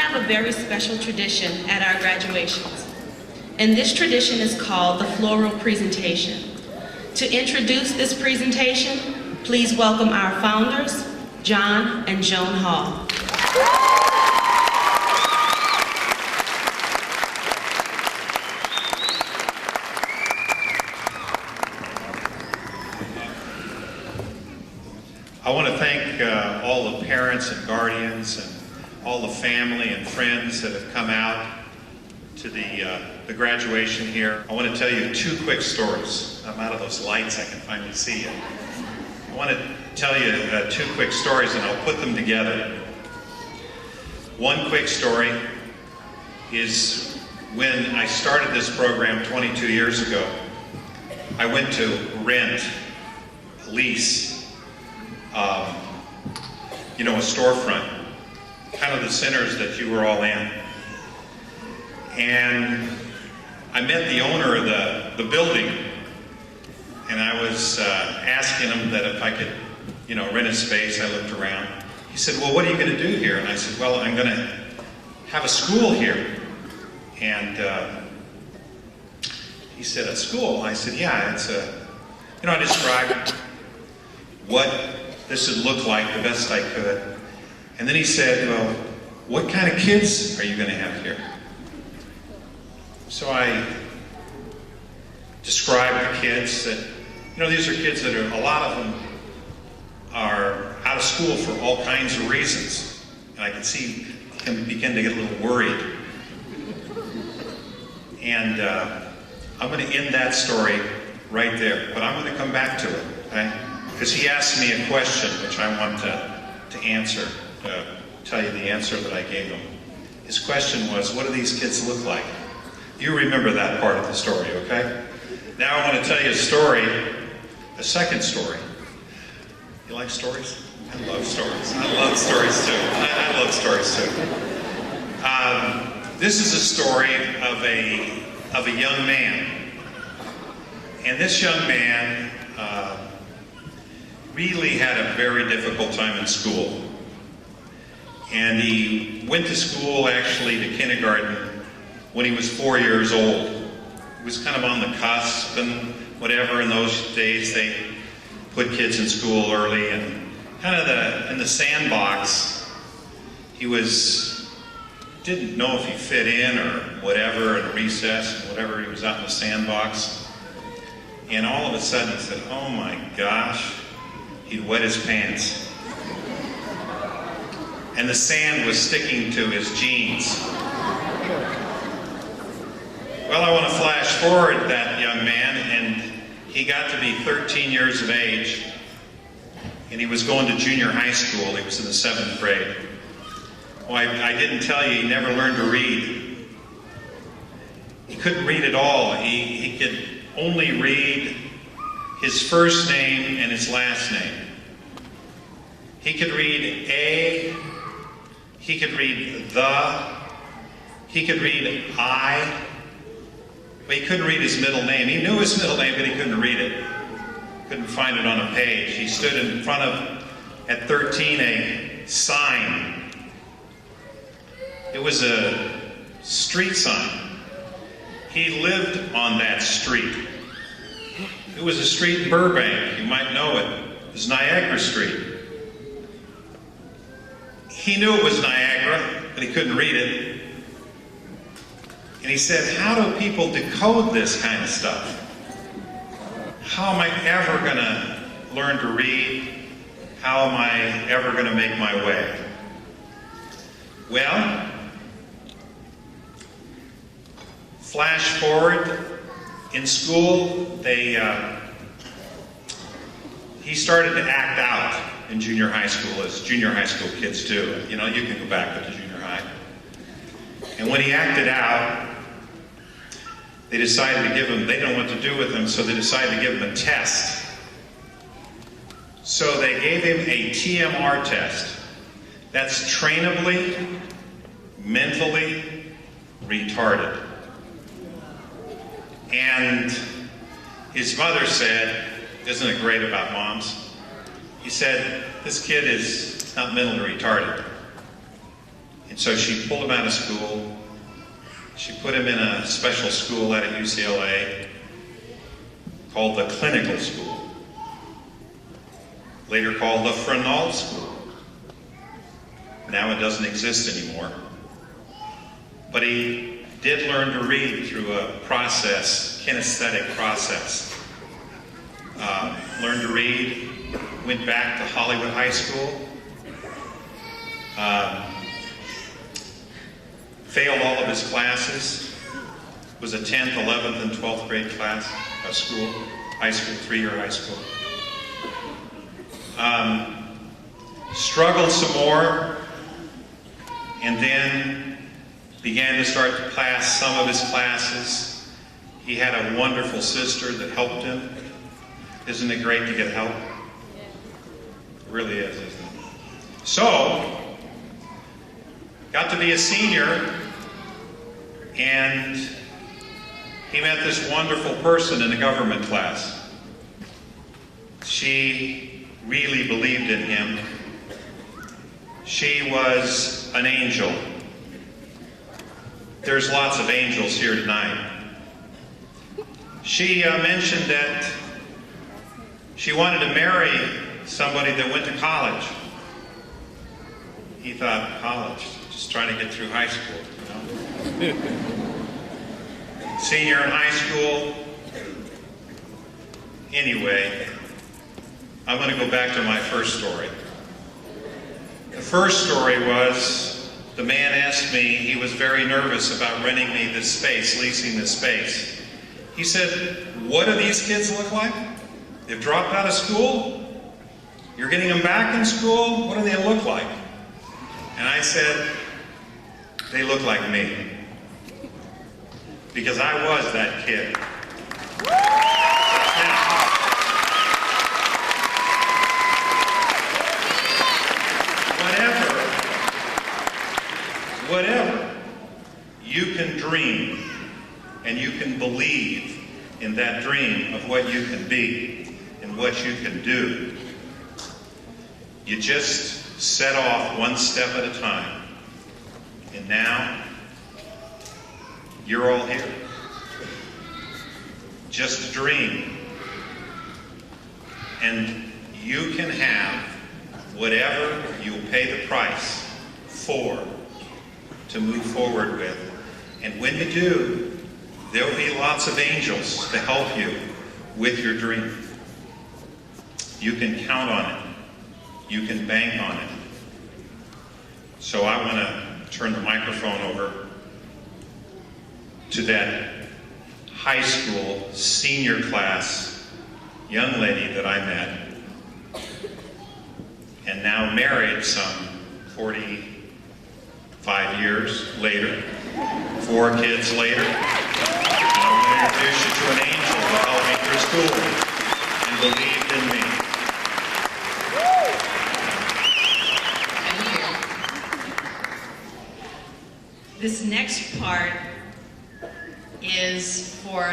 have a very special tradition at our graduations, and this tradition is called the floral presentation. To introduce this presentation, please welcome our founders, John and Joan Hall. I want to thank all the parents and guardians and all the family and friends that have come out to the graduation here. I want to tell you two quick stories. I'm out of those lights, I can finally see you. I want to tell you two quick stories and I'll put them together. One quick story is when I started this program 22 years ago, I went to rent, lease, a storefront, kind of the centers that you were all in. And I met the owner of the building, and I was asking him that if I could, rent a space. I looked around. He said, well, what are you going to do here? And I said, well, I'm going to have a school here. And he said, a school? I said, yeah, it's I described what this would look like the best I could. And then he said, well, what kind of kids are you going to have here? So I described the kids that, these are kids that a lot of them are out of school for all kinds of reasons. And I could see him begin to get a little worried. And I'm going to end that story right there, but I'm going to come back to it, okay? Because he asked me a question which I want to answer, tell you the answer that I gave him. His question was, what do these kids look like? You remember that part of the story, okay? Now I want to tell you a story, a second story. You like stories? I love stories. I love stories too. I love stories too. This is a story of a young man. And this young man really had a very difficult time in school. And he went to school, actually, to kindergarten when he was 4 years old. He was kind of on the cusp and whatever. In those days, they put kids in school early, and kind of in the sandbox, he didn't know if he fit in or whatever, in recess, whatever, he was out in the sandbox. And all of a sudden he said, oh my gosh, he'd wet his pants. And the sand was sticking to his jeans. Well, I want to flash forward that young man, and he got to be 13 years of age, and he was going to junior high school. He was in the 7th grade. Well, I didn't tell you, he never learned to read. He couldn't read at all. He could only read his first name and his last name. He could read A, he could read the, he could read I, but he couldn't read his middle name. He knew his middle name, but he couldn't read it. Couldn't find it on a page. He stood in front of, at 13, a sign. It was a street sign. He lived on that street. It was a street in Burbank. You might know it. It was Niagara Street. He knew it was Niagara, but he couldn't read it. And he said, how do people decode this kind of stuff? How am I ever going to learn to read? How am I ever going to make my way? Well, flash forward, in school, he started to act out in junior high school, as junior high school kids do. You can go back to junior high. And when he acted out, they decided to give him, they didn't know what to do with him, so they decided to give him a test. So they gave him a TMR test. That's trainably, mentally retarded. And his mother said, isn't it great about moms? He said, this kid is not mentally retarded. And so she pulled him out of school. She put him in a special school at UCLA called the Clinical School, later called the v1a School. Now it doesn't exist anymore. But he did learn to read through a process, kinesthetic process. Learned to read, went back to Hollywood High School, failed all of his classes, was a 10th, 11th, and 12th grade class of school, high school, 3-year high school. Struggled some more, and then began to start to pass some of his classes. He had a wonderful sister that helped him. Isn't it great to get help? It really is, isn't it? So, got to be a senior, and he met this wonderful person in a government class. She really believed in him. She was an angel. There's lots of angels here tonight. She mentioned that she wanted to marry somebody that went to college. He thought, college, just trying to get through high school, you know? Senior in high school. Anyway, I'm going to go back to my first story. The first story was, the man asked me, he was very nervous about renting me this space, leasing this space. He said, what do these kids look like? They've dropped out of school? You're getting them back in school? What do they look like? And I said, they look like me. Because I was that kid. Now, whatever, you can dream and you can believe in that dream of what you can be and what you can do. You just set off one step at a time. And now, you're all here. Just a dream. And you can have whatever you'll pay the price for to move forward with. And when you do, there'll be lots of angels to help you with your dream. You can count on it. You can bank on it. So I want to turn the microphone over to that high school senior class young lady that I met, and now married some 45 years later, 4 kids later. And I want to introduce you to an angel that helped me through school and believed in me. This next part is for